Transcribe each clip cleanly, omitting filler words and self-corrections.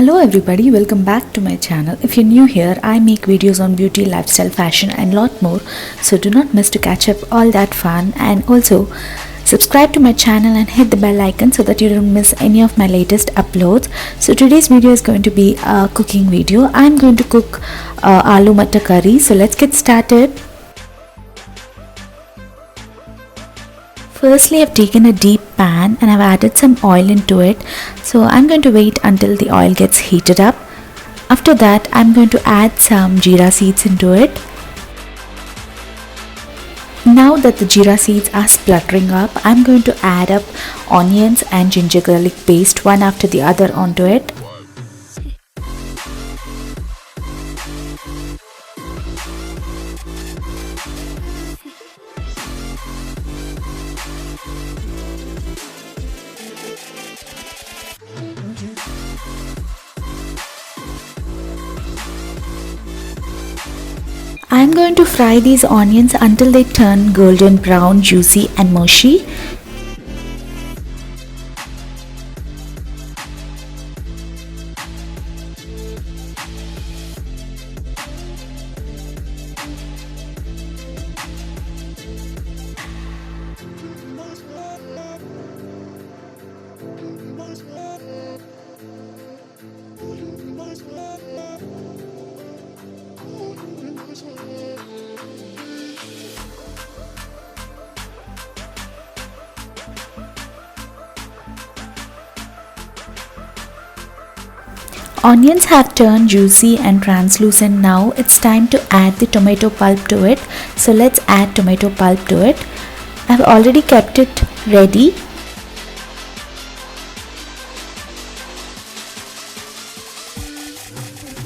Hello everybody, welcome back to my channel. If you're new here, I make videos on beauty, lifestyle, fashion and lot more. So do not miss to catch up all that fun, and also subscribe to my channel and hit the bell icon so that you don't miss any of my latest uploads. So today's video is going to be a cooking video. I'm going to cook aloo mutter curry. So let's get started. Firstly, I've taken a deep pan and I've added some oil into it. So I'm going to wait until the oil gets heated up. After that, I'm going to add some jeera seeds into it. Now that the jeera seeds are spluttering up, I'm going to add up onions and ginger garlic paste one after the other onto it. I'm going to fry these onions until they turn golden brown, juicy and mushy. Onions have turned juicy and translucent. Now it's time to add the tomato pulp to it. So let's add tomato pulp to it. I've already kept it ready.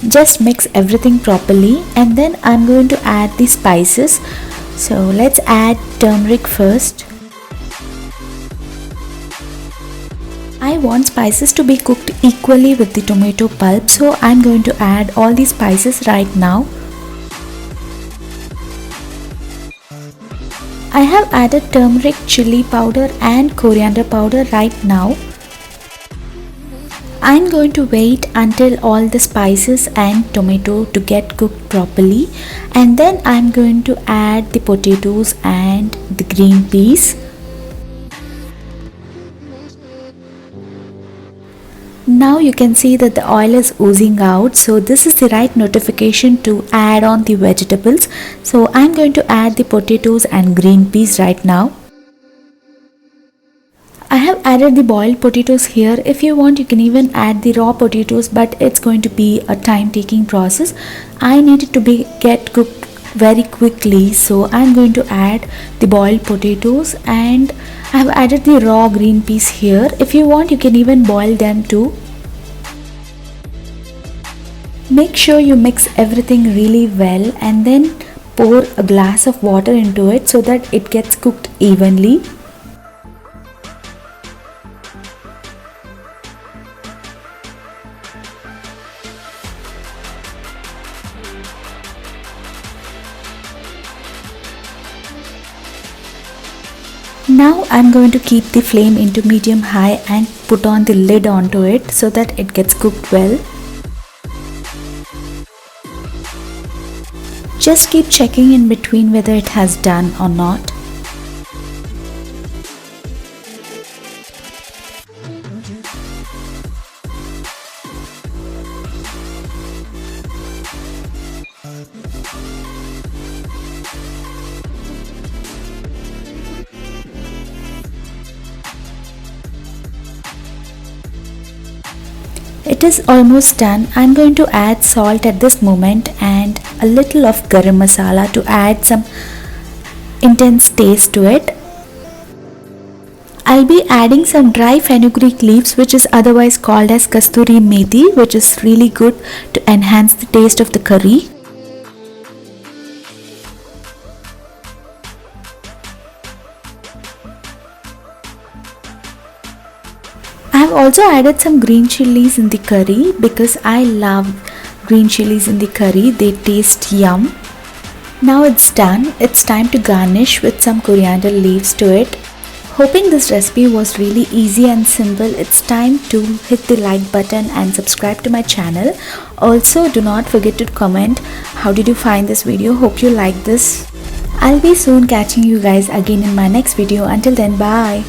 Just mix everything properly and then I'm going to add the spices. So let's add turmeric first. I want spices to be cooked equally with the tomato pulp, so I'm going to add all the spices right now. I have added turmeric, chilli powder and coriander powder right now. I'm going to wait until all the spices and tomato to get cooked properly, and then I'm going to add the potatoes and the green peas. Now you can see that the oil is oozing out, so this is the right notification to add on the vegetables. So I'm going to add the potatoes and green peas right now. I have added the boiled potatoes here. If you want, you can even add the raw potatoes, but it's going to be a time-taking process. I need it to get cooked very quickly, so I'm going to add the boiled potatoes and I have added the raw green peas here. If you want, you can even boil them too. Make sure you mix everything really well and then pour a glass of water into it so that it gets cooked evenly. Now I'm going to keep the flame into medium high and put on the lid onto it so that it gets cooked well. Just keep checking in between whether it has done or not. It is almost done. I'm going to add salt at this moment and a little of garam masala to add some intense taste to it. I'll be adding some dry fenugreek leaves, which is otherwise called as Kasthuri methi, which is really good to enhance the taste of the curry. I have also added some green chilies in the curry because I love green chilies in the curry. They taste yum. Now it's done. It's time to garnish with some coriander leaves to it. Hoping this recipe was really easy and simple. It's time to hit the like button and subscribe to my channel. Also, do not forget to comment how did you find this video. Hope you like this. I'll be soon catching you guys again in my next video. Until then, bye.